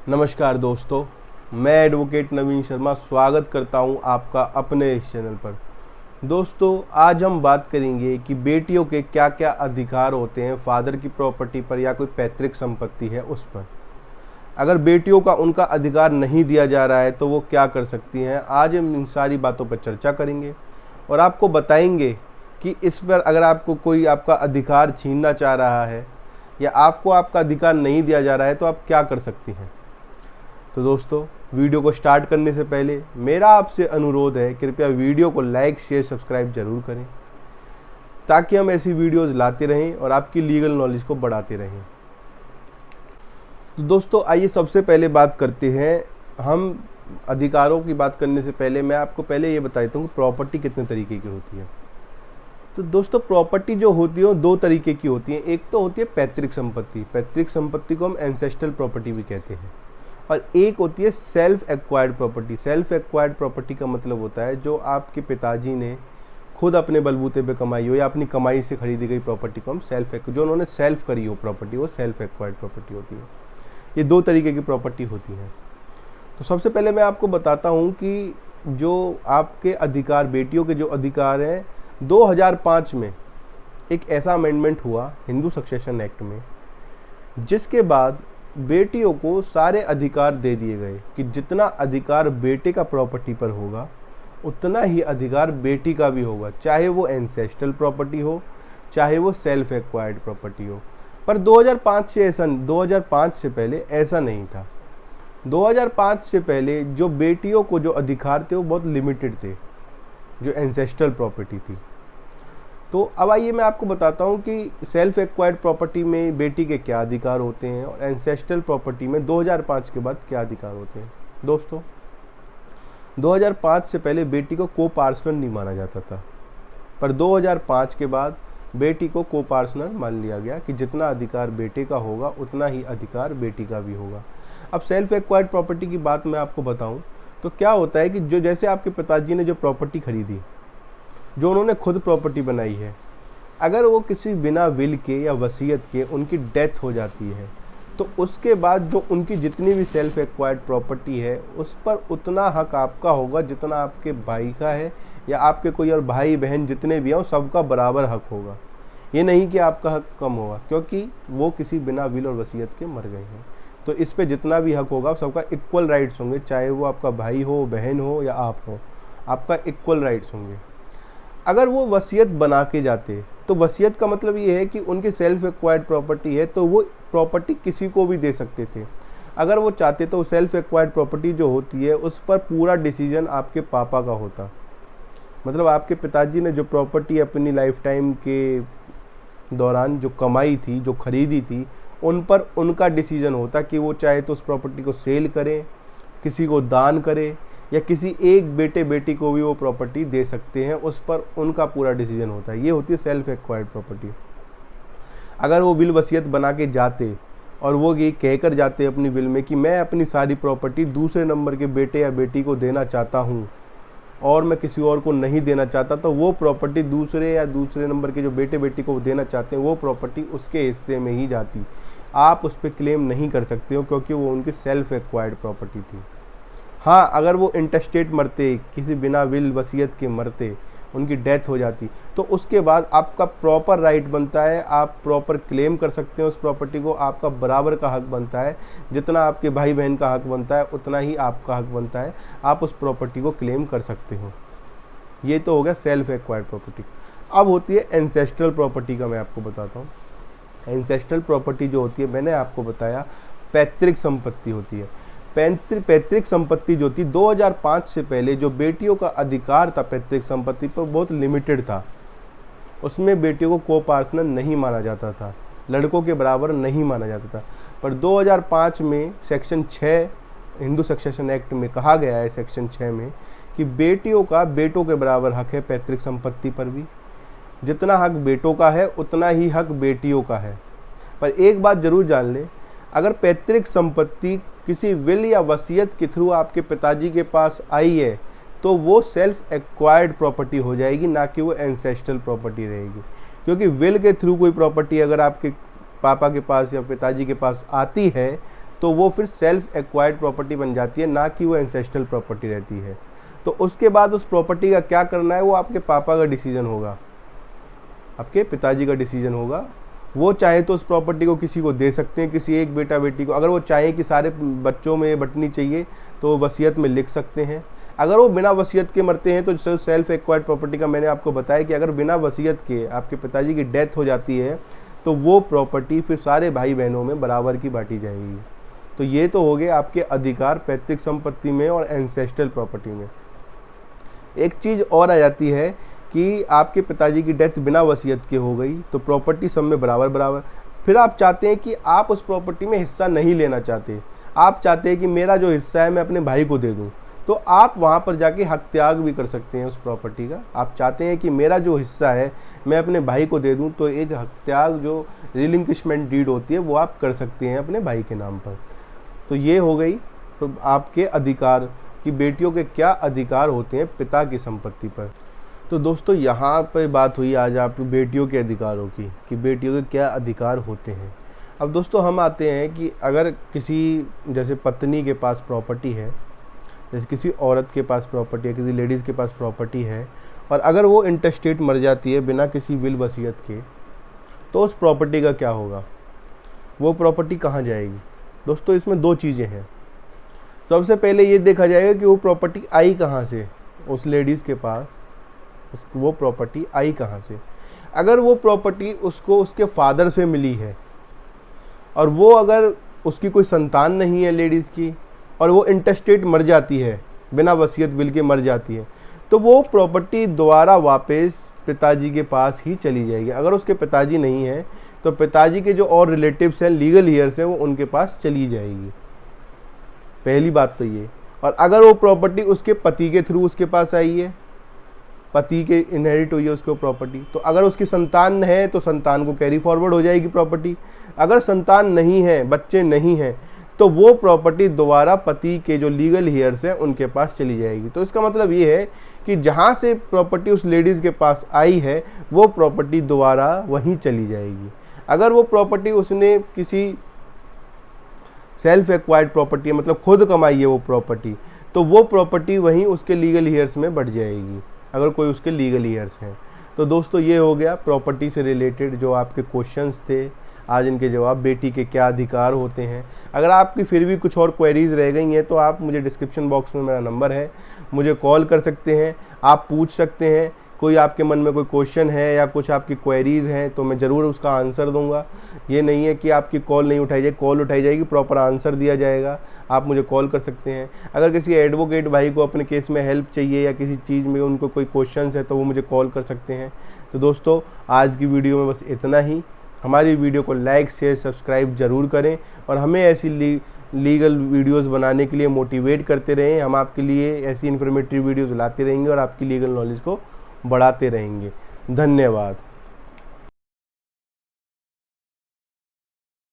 नमस्कार दोस्तों, मैं एडवोकेट नवीन शर्मा स्वागत करता हूं आपका अपने इस चैनल पर। दोस्तों, आज हम बात करेंगे कि बेटियों के क्या क्या अधिकार होते हैं फादर की प्रॉपर्टी पर या कोई पैतृक संपत्ति है उस पर। अगर बेटियों का उनका अधिकार नहीं दिया जा रहा है तो वो क्या कर सकती हैं। आज हम इन सारी बातों पर चर्चा करेंगे और आपको बताएंगे कि इस पर अगर आपको कोई आपका अधिकार छीनना चाह रहा है या आपको आपका अधिकार नहीं दिया जा रहा है तो आप क्या कर सकती हैं। तो दोस्तों, वीडियो को स्टार्ट करने से पहले मेरा आपसे अनुरोध है, कृपया वीडियो को लाइक शेयर सब्सक्राइब जरूर करें ताकि हम ऐसी वीडियोस लाते रहें और आपकी लीगल नॉलेज को बढ़ाते रहें। तो दोस्तों, आइए सबसे पहले बात करते हैं। हम अधिकारों की बात करने से पहले मैं आपको पहले ये बता देता हूँ कि प्रॉपर्टी कितने तरीके की होती है। तो दोस्तों, प्रॉपर्टी जो होती है वो दो तरीके की होती है। एक तो होती है पैतृक संपत्ति। पैतृक संपत्ति को हम एंसेस्ट्रल प्रॉपर्टी भी कहते हैं। और एक होती है self acquired property. Self acquired property का मतलब होता है जो आपके पिताजी ने खुद अपने बलबूते पे कमाई हो या अपनी कमाई से खरीदी गई प्रॉपर्टी को हम जो उन्होंने सेल्फ करी हो प्रॉपर्टी, वो सेल्फ एक्वायर्ड प्रॉपर्टी होती है। ये दो तरीके की प्रॉपर्टी होती है। तो सबसे पहले मैं आपको बताता हूँ कि जो आपके अधिकार, बेटियों के जो अधिकार हैं, 2005 में एक ऐसा अमेंडमेंट हुआ हिंदू सक्सेशन एक्ट में, जिसके बाद बेटियों को सारे अधिकार दे दिए गए कि जितना अधिकार बेटे का प्रॉपर्टी पर होगा उतना ही अधिकार बेटी का भी होगा, चाहे वो एंसेस्ट्रल प्रॉपर्टी हो चाहे वो सेल्फ एक्वायर्ड प्रॉपर्टी हो। पर 2005 से पहले ऐसा नहीं था। 2005 से पहले जो बेटियों को जो अधिकार थे वो बहुत लिमिटेड थे, जो एंसेस्ट्रल प्रॉपर्टी थी। तो अब आइए मैं आपको बताता हूँ कि सेल्फ एक्वायर्ड प्रॉपर्टी में बेटी के क्या अधिकार होते हैं और एंसेस्ट्रल प्रॉपर्टी में 2005 के बाद क्या अधिकार होते हैं। दोस्तों, 2005 से पहले बेटी को को पार्सनर नहीं माना जाता था, पर 2005 के बाद बेटी को को पार्सनर मान लिया गया कि जितना अधिकार बेटे का होगा उतना ही अधिकार बेटी का भी होगा। अब सेल्फ एक्वायर्ड प्रॉपर्टी की बात मैं आपको बताऊँ तो क्या होता है कि जो जैसे आपके पिताजी ने जो प्रॉपर्टी खरीदी, जो उन्होंने खुद प्रॉपर्टी बनाई है, अगर वो किसी बिना विल के या वसीयत के उनकी डेथ हो जाती है तो उसके बाद जो उनकी जितनी भी सेल्फ एक्वायर्ड प्रॉपर्टी है उस पर उतना हक आपका होगा जितना आपके भाई का है या आपके कोई और भाई बहन जितने भी हों सबका बराबर हक होगा। ये नहीं कि आपका हक कम होगा क्योंकि वो किसी बिना विल और वसीयत के मर गए हैं। तो इस पे जितना भी हक होगा सबका इक्वल राइट्स होंगे, चाहे वो आपका भाई हो, बहन हो या आप हो, आपका इक्वल राइट्स होंगे। अगर वो वसीयत बना के जाते तो वसीयत का मतलब ये है कि उनकी सेल्फ एक्वायर्ड प्रॉपर्टी है तो वो प्रॉपर्टी किसी को भी दे सकते थे अगर वो चाहते। तो सेल्फ एक्वायर्ड प्रॉपर्टी जो होती है उस पर पूरा डिसीजन आपके पापा का होता। मतलब आपके पिताजी ने जो प्रॉपर्टी अपनी लाइफ टाइम के दौरान जो कमाई थी, जो खरीदी थी, उन पर उनका डिसीजन होता कि वो चाहे तो उस प्रॉपर्टी को सेल करें, किसी को दान करें या किसी एक बेटे बेटी को भी वो प्रॉपर्टी दे सकते हैं। उस पर उनका पूरा डिसीजन होता है। ये होती है सेल्फ एक्वायर्ड प्रॉपर्टी। अगर वो विल वसीयत बना के जाते और वो ये कहकर जाते अपनी विल में कि मैं अपनी सारी प्रॉपर्टी दूसरे नंबर के बेटे या बेटी को देना चाहता हूँ और मैं किसी और को नहीं देना चाहता, तो वो प्रॉपर्टी दूसरे नंबर के जो बेटे बेटी को देना चाहते हैं वो प्रॉपर्टी उसके हिस्से में ही जाती। आप उस पर क्लेम नहीं कर सकते हो क्योंकि वो उनकी सेल्फ एक्वायर्ड प्रॉपर्टी थी। हाँ, अगर वो इंटरस्टेट मरते, किसी बिना विल वसीयत के मरते, उनकी डेथ हो जाती, तो उसके बाद आपका प्रॉपर राइट बनता है, आप प्रॉपर क्लेम कर सकते हैं उस प्रॉपर्टी को। आपका बराबर का हक बनता है, जितना आपके भाई बहन का हक बनता है उतना ही आपका हक बनता है। आप उस प्रॉपर्टी को क्लेम कर सकते हो। ये तो हो गया सेल्फ एक्वायर्ड प्रॉपर्टी। अब होती है एंसेस्ट्रल प्रॉपर्टी का मैं आपको बताता हूँ। एंसेस्ट्रल प्रॉपर्टी जो होती है, मैंने आपको बताया पैतृक संपत्ति होती है। पैतृक संपत्ति जो थी 2005 से पहले जो बेटियों का अधिकार था पैतृक संपत्ति पर बहुत लिमिटेड था। उसमें बेटियों को को पार्टनर नहीं माना जाता था, लड़कों के बराबर नहीं माना जाता था। पर 2005 में सेक्शन 6 हिंदू सक्सेशन एक्ट में कहा गया है, सेक्शन 6 में, कि बेटियों का बेटों के बराबर हक है पैतृक संपत्ति पर भी। जितना हक बेटों का है उतना ही हक बेटियों का है। पर एक बात जरूर जान ले, अगर पैतृक संपत्ति किसी विल या वसीयत के थ्रू आपके पिताजी के पास आई है तो वो सेल्फ एक्वायर्ड प्रॉपर्टी हो जाएगी, ना कि वो एंसेस्ट्रल प्रॉपर्टी रहेगी। क्योंकि विल के थ्रू कोई प्रॉपर्टी अगर आपके पापा के पास या पिताजी के पास आती है तो वो फिर सेल्फ एक्वायर्ड प्रॉपर्टी बन जाती है, ना कि वो एंसेस्ट्रल प्रॉपर्टी रहती है। तो उसके बाद उस प्रॉपर्टी का क्या करना है वो आपके पापा का डिसीजन होगा, आपके पिताजी का डिसीजन होगा। वो चाहे तो उस प्रॉपर्टी को किसी को दे सकते हैं, किसी एक बेटा बेटी को। अगर वो चाहें कि सारे बच्चों में बंटनी चाहिए तो वो वसीयत में लिख सकते हैं। अगर वो बिना वसीयत के मरते हैं तो सेल्फ एक्वायर्ड प्रॉपर्टी का मैंने आपको बताया कि अगर बिना वसीयत के आपके पिताजी की डेथ हो जाती है तो वो प्रॉपर्टी फिर सारे भाई बहनों में बराबर की बांटी जाएगी। तो ये तो हो गए आपके अधिकार पैतृक संपत्ति में और एंसेस्ट्रल प्रॉपर्टी में। एक चीज़ और आ जाती है कि आपके पिताजी की डेथ बिना वसीयत के हो गई तो प्रॉपर्टी सब में बराबर बराबर। फिर आप चाहते हैं कि आप उस प्रॉपर्टी में हिस्सा नहीं लेना चाहते, आप चाहते हैं कि मेरा जो हिस्सा है मैं अपने भाई को दे दूं, तो आप वहां पर जाके हक त्याग भी कर सकते हैं उस प्रॉपर्टी का। आप चाहते हैं कि मेरा जो हिस्सा है मैं अपने भाई को दे दूं, तो एक हक त्याग जो रिलिंक्विशमेंट डीड होती है वो आप कर सकते हैं अपने भाई के नाम पर। तो ये हो गई तो आपके अधिकार कि बेटियों के क्या अधिकार होते हैं पिता की संपत्ति पर। तो दोस्तों यहाँ पर बात हुई आज आप बेटियों के अधिकारों की कि बेटियों के क्या अधिकार होते हैं। अब दोस्तों हम आते हैं कि अगर किसी जैसे पत्नी के पास प्रॉपर्टी है, जैसे किसी औरत के पास प्रॉपर्टी है, किसी लेडीज़ के पास प्रॉपर्टी है, और अगर वो इंटरस्टेट मर जाती है बिना किसी विल वसीयत के, तो उस प्रॉपर्टी का क्या होगा, वो प्रॉपर्टी कहाँ जाएगी। दोस्तों इसमें दो चीज़ें हैं। सबसे पहले ये देखा जाएगा कि वो प्रॉपर्टी आई कहाँ से, उस लेडीज़ के पास वो प्रॉपर्टी आई कहाँ से। अगर वो प्रॉपर्टी उसको उसके फादर से मिली है और वो अगर उसकी कोई संतान नहीं है लेडीज़ की और वो इंटरस्टेट मर जाती है बिना वसीयत विल के मर जाती है, तो वो प्रॉपर्टी दोबारा वापस पिताजी के पास ही चली जाएगी। अगर उसके पिताजी नहीं है तो पिताजी के जो और रिलेटिव्स हैं, लीगल हीयर्स हैं, वो उनके पास चली जाएगी। पहली बात तो ये। और अगर वो प्रॉपर्टी उसके पति के थ्रू उसके पास आई है, पति के इनहेरिट हुई है उसको प्रॉपर्टी, तो अगर उसकी संतान है तो संतान को कैरी फॉरवर्ड हो जाएगी प्रॉपर्टी। अगर संतान नहीं है, बच्चे नहीं हैं, तो वो प्रॉपर्टी दोबारा पति के जो लीगल हीयर्स हैं उनके पास चली जाएगी। तो इसका मतलब ये है कि जहाँ से प्रॉपर्टी उस लेडीज़ के पास आई है वो प्रॉपर्टी दोबारा वहीं चली जाएगी। अगर वो प्रॉपर्टी उसने किसी सेल्फ एक्वायर्ड प्रॉपर्टी है, मतलब खुद कमाई है वो प्रॉपर्टी, तो वो प्रॉपर्टी वहीं उसके लीगल हीयर्स में बढ़ जाएगी अगर कोई उसके लीगल ईयर्स हैं। तो दोस्तों ये हो गया प्रॉपर्टी से रिलेटेड जो आपके क्वेश्चंस थे, आज इनके जवाब। बेटी के क्या अधिकार होते हैं। अगर आपकी फिर भी कुछ और क्वेरीज रह गई हैं तो आप मुझे डिस्क्रिप्शन बॉक्स में मेरा नंबर है, मुझे कॉल कर सकते हैं, आप पूछ सकते हैं। कोई आपके मन में कोई क्वेश्चन है या कुछ आपकी क्वेरीज हैं तो मैं ज़रूर उसका आंसर दूंगा। ये नहीं है कि आपकी कॉल नहीं उठाई जाएगी, कॉल उठाई जाएगी, प्रॉपर आंसर दिया जाएगा। आप मुझे कॉल कर सकते हैं। अगर किसी एडवोकेट भाई को अपने केस में हेल्प चाहिए या किसी चीज़ में उनको कोई क्वेश्चन है तो वो मुझे कॉल कर सकते हैं। तो दोस्तों आज की वीडियो में बस इतना ही। हमारी वीडियो को लाइक शेयर सब्सक्राइब ज़रूर करें और हमें ऐसी लीगल वीडियोस बनाने के लिए मोटिवेट करते रहें। हम आपके लिए ऐसी इन्फॉर्मेटिव वीडियोस लाते रहेंगे और आपकी लीगल नॉलेज को बढ़ाते रहेंगे। धन्यवाद।